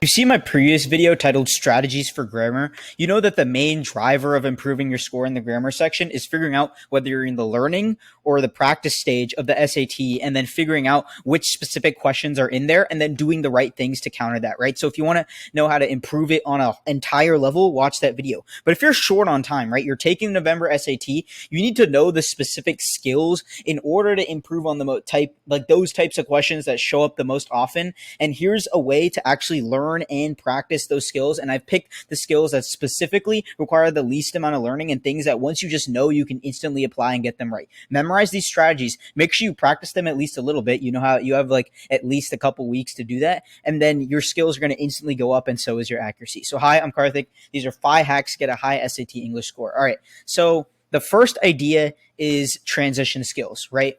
You see my previous video titled Strategies for Grammar. You know that the main driver of improving your score in the grammar section is figuring out whether you're in the learning or the practice stage of the SAT, and then figuring out which specific questions are in there and then doing the right things to counter that, right? So if you want to know how to improve it on an entire level, watch that video. But if you're short on time, right, you're taking November SAT, you need to know the specific skills in order to improve on those types of questions that show up the most often. And here's a way to actually learn and practice those skills. And I've picked the skills that specifically require the least amount of learning and things that once you just know, you can instantly apply and get them right. Memorize these strategies. Make sure you practice them at least a little bit. You know how you have like at least a couple weeks to do that. And then your skills are going to instantly go up, and so is your accuracy. So hi, I'm Karthik. These are 5 hacks to get a high SAT English score. All right. So the first idea is transition skills, right?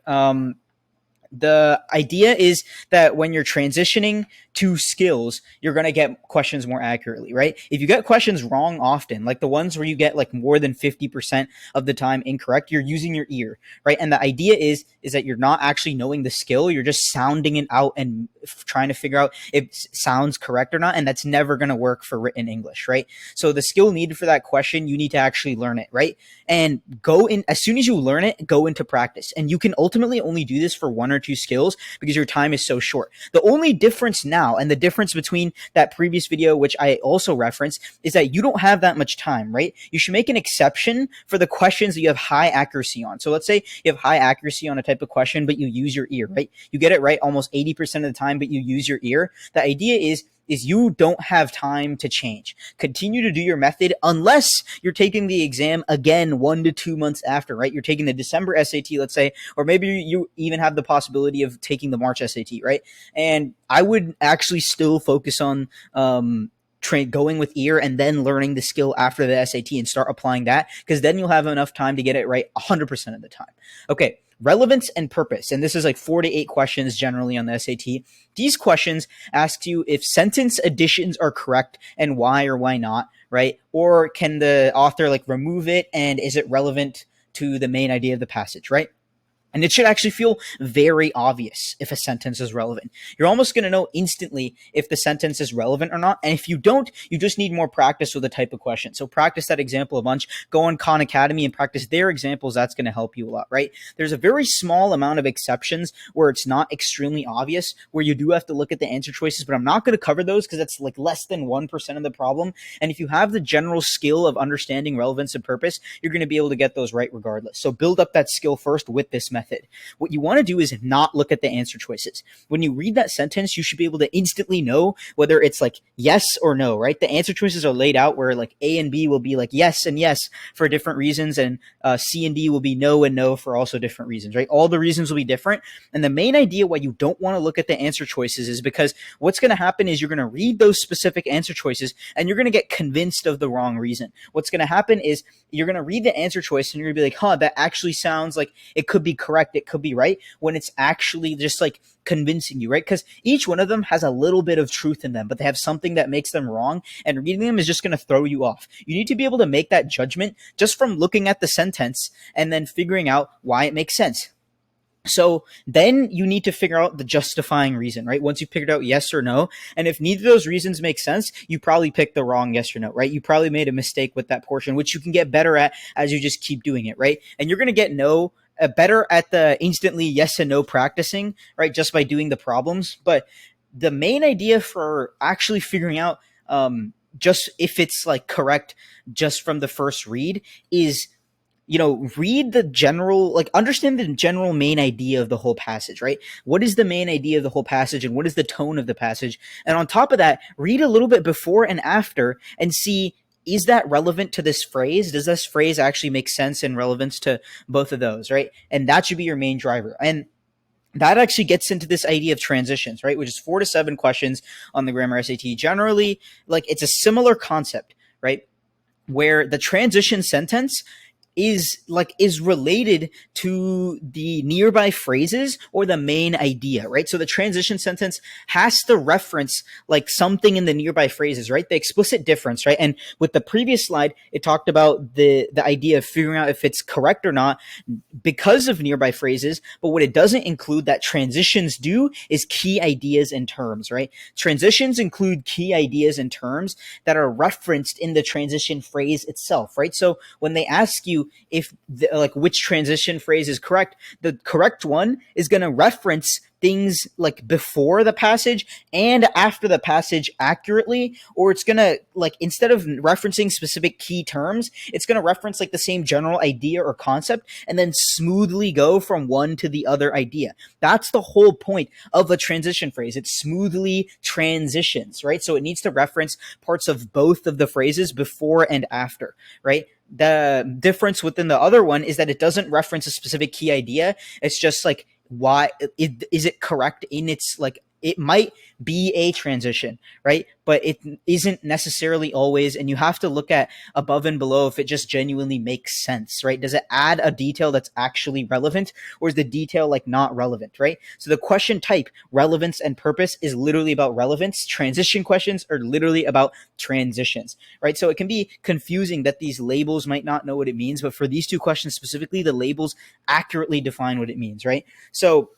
The idea is that when you're transitioning to skills, you're going to get questions more accurately, right? If you get questions wrong often, like the ones where you get like more than 50% of the time incorrect, you're using your ear, right? And the idea is that you're not actually knowing the skill. You're just sounding it out and trying to figure out if it sounds correct or not. And that's never going to work for written English, right? So the skill needed for that question, you need to actually learn it, right? And go in, as soon as you learn it, go into practice. And you can ultimately only do this for 1 or 2 skills because your time is so short. The only difference now, and the difference between that previous video, which I also referenced, is that you don't have that much time, right? You should make an exception for the questions that you have high accuracy on. So let's say you have high accuracy on a type of question, but you use your ear, right? You get it right almost 80% of the time, but you use your ear. The idea is you don't have time to change. Continue to do your method unless you're taking the exam again 1 to 2 months after, right? You're taking the December SAT, let's say, or maybe you even have the possibility of taking the March SAT, right? And I would actually still focus on going with ear and then learning the skill after the SAT and start applying that, because then you'll have enough time to get it right 100% of the time. Okay. Relevance and purpose. And this is like 4 to 8 questions generally on the SAT. These questions ask you if sentence additions are correct and why or why not, right? Or can the author like remove it, and is it relevant to the main idea of the passage, right? And it should actually feel very obvious if a sentence is relevant. You're almost going to know instantly if the sentence is relevant or not. And if you don't, you just need more practice with the type of question. So practice that example a bunch. Go on Khan Academy and practice their examples. That's going to help you a lot, right? There's a very small amount of exceptions where it's not extremely obvious, where you do have to look at the answer choices, but I'm not going to cover those because that's like less than 1% of the problem. And if you have the general skill of understanding relevance and purpose, you're going to be able to get those right regardless. So build up that skill first with this method. What you want to do is not look at the answer choices. When you read that sentence, you should be able to instantly know whether it's like yes or no, right? The answer choices are laid out where like A and B will be like yes and yes for different reasons, and C and D will be no and no for also different reasons, right? All the reasons will be different. And the main idea why you don't want to look at the answer choices is because what's going to happen is you're going to read those specific answer choices and you're going to get convinced of the wrong reason. What's going to happen is you're going to read the answer choice and you're going to be like, huh, that actually sounds like it could be correct. It could be right, when it's actually just like convincing you, right? Because each one of them has a little bit of truth in them, but they have something that makes them wrong, and reading them is just going to throw you off. You need to be able to make that judgment just from looking at the sentence and then figuring out why it makes sense. So then you need to figure out the justifying reason, right? Once you've figured out yes or no, and if neither of those reasons make sense, you probably picked the wrong yes or no, right? You probably made a mistake with that portion, which you can get better at as you just keep doing it, right? And you're going to get better at the instantly yes and no practicing, right? Just by doing the problems. But the main idea for actually figuring out just if it's like correct just from the first read is, read the general, like understand the general main idea of the whole passage, right? What is the main idea of the whole passage and what is the tone of the passage? And on top of that, read a little bit before and after and see, is that relevant to this phrase? Does this phrase actually make sense and relevance to both of those, right? And that should be your main driver. And that actually gets into this idea of transitions, right? Which is 4 to 7 questions on the grammar SAT. Generally, like it's a similar concept, right? Where the transition sentence is related to the nearby phrases or the main idea, right? So the transition sentence has to reference like something in the nearby phrases, right? The explicit difference, right? And with the previous slide, it talked about the idea of figuring out if it's correct or not because of nearby phrases. But what it doesn't include that transitions do is key ideas and terms, right? Transitions include key ideas and terms that are referenced in the transition phrase itself, right? So when they ask you if like which transition phrase is correct, the correct one is going to reference things like before the passage and after the passage accurately, or it's going to like instead of referencing specific key terms, it's going to reference like the same general idea or concept and then smoothly go from one to the other idea. That's the whole point of a transition phrase. It smoothly transitions, right? So it needs to reference parts of both of the phrases before and after, right? The difference within the other one is that it doesn't reference a specific key idea. It's just like why is it correct in its like it might be a transition, right? But it isn't necessarily always, and you have to look at above and below if it just genuinely makes sense, right? Does it add a detail that's actually relevant, or is the detail like not relevant, right? So the question type, relevance and purpose, is literally about relevance. Transition questions are literally about transitions, right? So it can be confusing that these labels might not know what it means, but for these two questions specifically, the labels accurately define what it means, right? So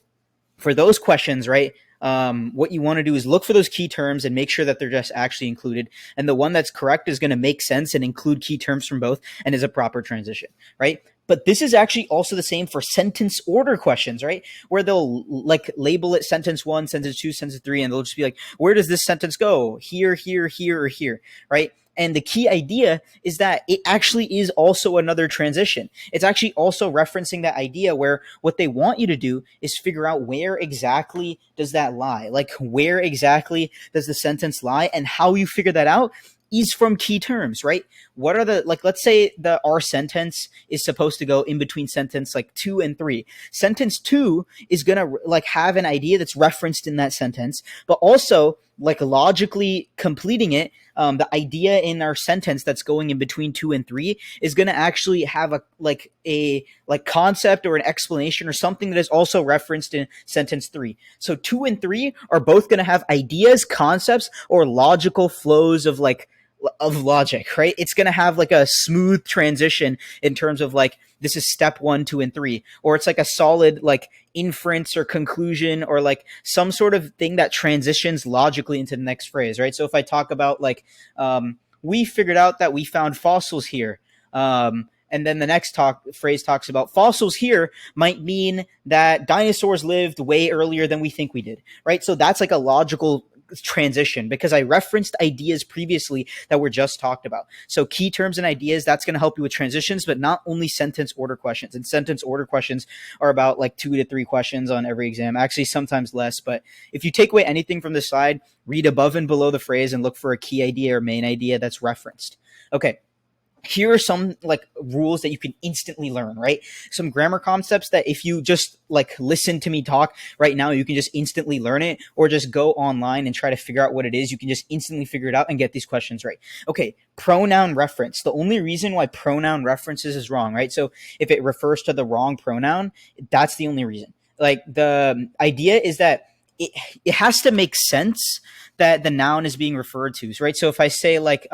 for those questions, right, what you want to do is look for those key terms and make sure that they're just actually included. And the one that's correct is going to make sense and include key terms from both and is a proper transition, right? But this is actually also the same for sentence order questions, right? Where they'll like label it sentence one, sentence two, sentence three, and they'll just be like, where does this sentence go? Here, here, here, or here, right? And the key idea is that it actually is also another transition. It's actually also referencing that idea where what they want you to do is figure out where exactly does that lie? Like where exactly does the sentence lie, and how you figure that out is from key terms, right? What are the, like, let's say our sentence is supposed to go in between sentence like 2 and 3. Sentence 2 is going to like have an idea that's referenced in that sentence, but also like logically completing it, the idea in our sentence that's going in between 2 and 3 is going to actually have a concept or an explanation or something that is also referenced in sentence 3. So 2 and 3 are both going to have ideas, concepts, or logical flows of logic, right? It's going to have like a smooth transition in terms of like, this is step 1, 2, and 3, or it's like a solid like inference or conclusion or like some sort of thing that transitions logically into the next phrase, right? So if I talk about like, we figured out that we found fossils here. And then the next phrase talks about fossils here might mean that dinosaurs lived way earlier than we think we did, right? So that's like a logical transition because I referenced ideas previously that were just talked about. So key terms and ideas, that's going to help you with transitions, but not only sentence order questions. And sentence order questions are about like 2 to 3 questions on every exam, actually sometimes less. But if you take away anything from this slide, read above and below the phrase and look for a key idea or main idea that's referenced. Okay. Here are some like rules that you can instantly learn, right? Some grammar concepts that if you just like listen to me talk right now, you can just instantly learn it, or just go online and try to figure out what it is. You can just instantly figure it out and get these questions right. Okay. Pronoun reference. The only reason why pronoun references is wrong, right? So if it refers to the wrong pronoun, that's the only reason. Like the idea is that it has to make sense that the noun is being referred to, right? So if I say like,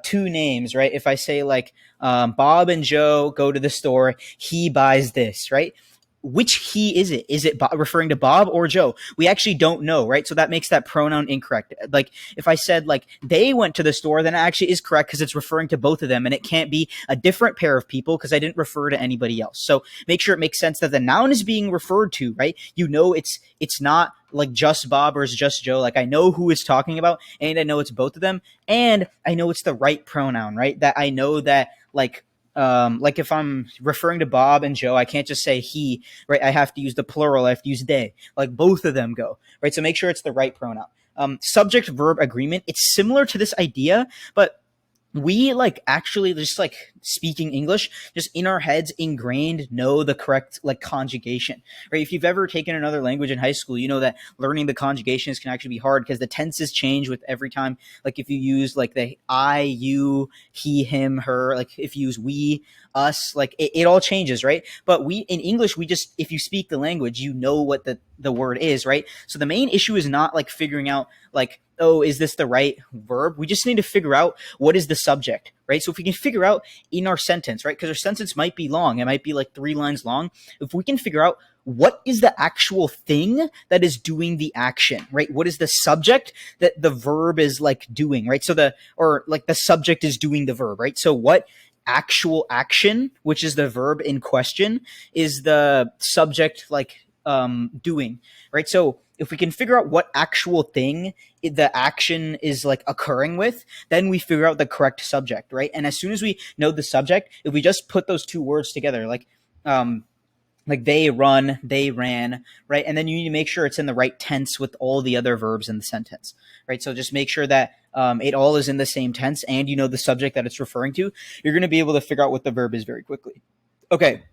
two names, right? If I say like Bob and Joe go to the store, he buys this, right? Which he is it? Is it referring to Bob or Joe? We actually don't know, right? So that makes that pronoun incorrect. Like if I said like they went to the store, then it actually is correct because it's referring to both of them, and it can't be a different pair of people because I didn't refer to anybody else. So make sure it makes sense that the noun is being referred to, right? You know, it's not like just Bob or it's just Joe. Like I know who it's talking about, and I know it's both of them, and I know it's the right pronoun, right? That I know that like if I'm referring to Bob and Joe, I can't just say he, right? I have to use the plural. I have to use they. Like both of them go, right? So make sure it's the right pronoun. Subject verb agreement. It's similar to this idea, but we like actually just like speaking English, just in our heads, ingrained, know the correct like conjugation, right? If you've ever taken another language in high school, you know that learning the conjugations can actually be hard because the tenses change with every time. Like if you use like the I, you, he, him, her, like if you use we, us, like it all changes, right? But we in English, we just, if you speak the language, you know what the word is, right? So the main issue is not like figuring out like, oh, is this the right verb? We just need to figure out what is the subject, right? So if we can figure out in our sentence, right? Because our sentence might be long, it might be like 3 lines long. If we can figure out what is the actual thing that is doing the action, right? What is the subject that the verb is like doing, right? So or like the subject is doing the verb, right? So what actual action, which is the verb in question, is the subject like doing, right? So if we can figure out what actual thing the action is like occurring with, then we figure out the correct subject, right? And as soon as we know the subject, if we just put those two words together, um like they run, they ran, right? And then you need to make sure it's in the right tense with all the other verbs in the sentence, right? So just make sure that it all is in the same tense and you know the subject that it's referring to. You're going to be able to figure out what the verb is very quickly. Okay,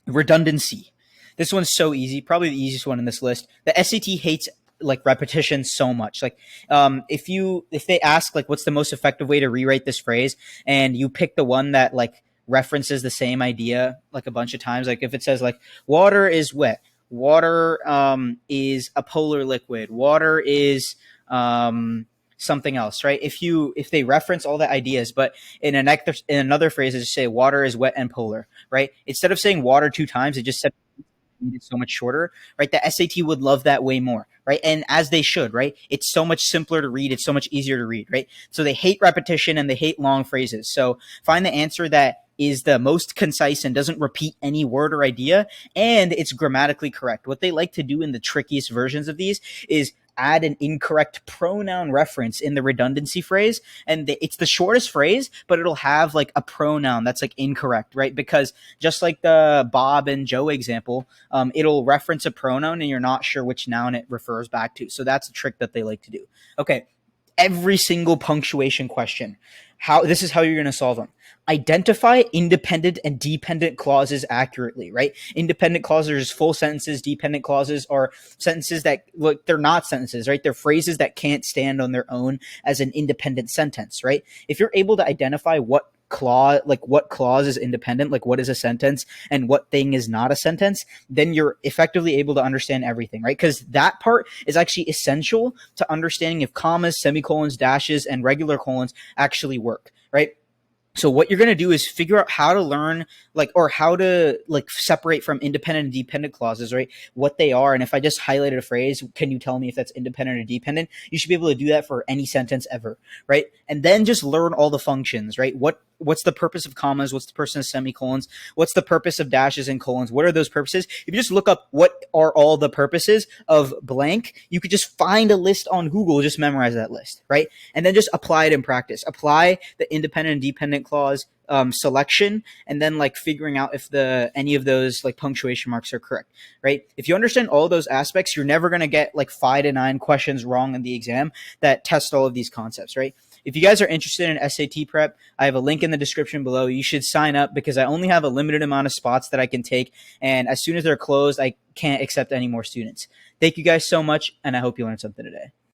redundancy. This one's so easy, probably the easiest one in this list. The SAT hates like repetition so much. Like if they ask like what's the most effective way to rewrite this phrase, and you pick the one that like references the same idea like a bunch of times, like if it says like water is wet, water is a polar liquid, water is something else, right? If they reference all the ideas, but in another phrase, they just say water is wet and polar, right? Instead of saying water 2 times, it just said it's so much shorter, right? The SAT would love that way more, right? And as they should, right? It's so much simpler to read. It's so much easier to read, right? So they hate repetition and they hate long phrases. So find the answer that is the most concise and doesn't repeat any word or idea, and it's grammatically correct. What they like to do in the trickiest versions of these is add an incorrect pronoun reference in the redundancy phrase, and it's the shortest phrase, but it'll have like a pronoun that's like incorrect, right? Because just like the Bob and Joe example, it'll reference a pronoun and you're not sure which noun it refers back to. So that's a trick that they like to do. Okay, every single punctuation question. This is how you're going to solve them. Identify independent and dependent clauses accurately, right? Independent clauses are full sentences. Dependent clauses are sentences that look, they're not sentences, right? They're phrases that can't stand on their own as an independent sentence, right? If you're able to identify what clause is independent, like what is a sentence and what thing is not a sentence, then you're effectively able to understand everything, right? Because that part is actually essential to understanding if commas, semicolons, dashes, and regular colons actually work, right? So what you're going to do is figure out how to learn or how to separate from independent and dependent clauses, right? What they are. And if I just highlighted a phrase, can you tell me if that's independent or dependent? You should be able to do that for any sentence ever, right? And then just learn all the functions, right? What's the purpose of commas? What's the purpose of semicolons? What's the purpose of dashes and colons? What are those purposes? If you just look up what are all the purposes of blank, you could just find a list on Google, just memorize that list, right? And then just apply it in practice. Apply the independent and dependent clause selection, and then figuring out if any of those punctuation marks are correct, right? If you understand all those aspects, you're never going to get 5 to 9 questions wrong in the exam that test all of these concepts, right? If you guys are interested in SAT prep, I have a link in the description below. You should sign up because I only have a limited amount of spots that I can take, and as soon as they're closed, I can't accept any more students. Thank you guys so much, and I hope you learned something today.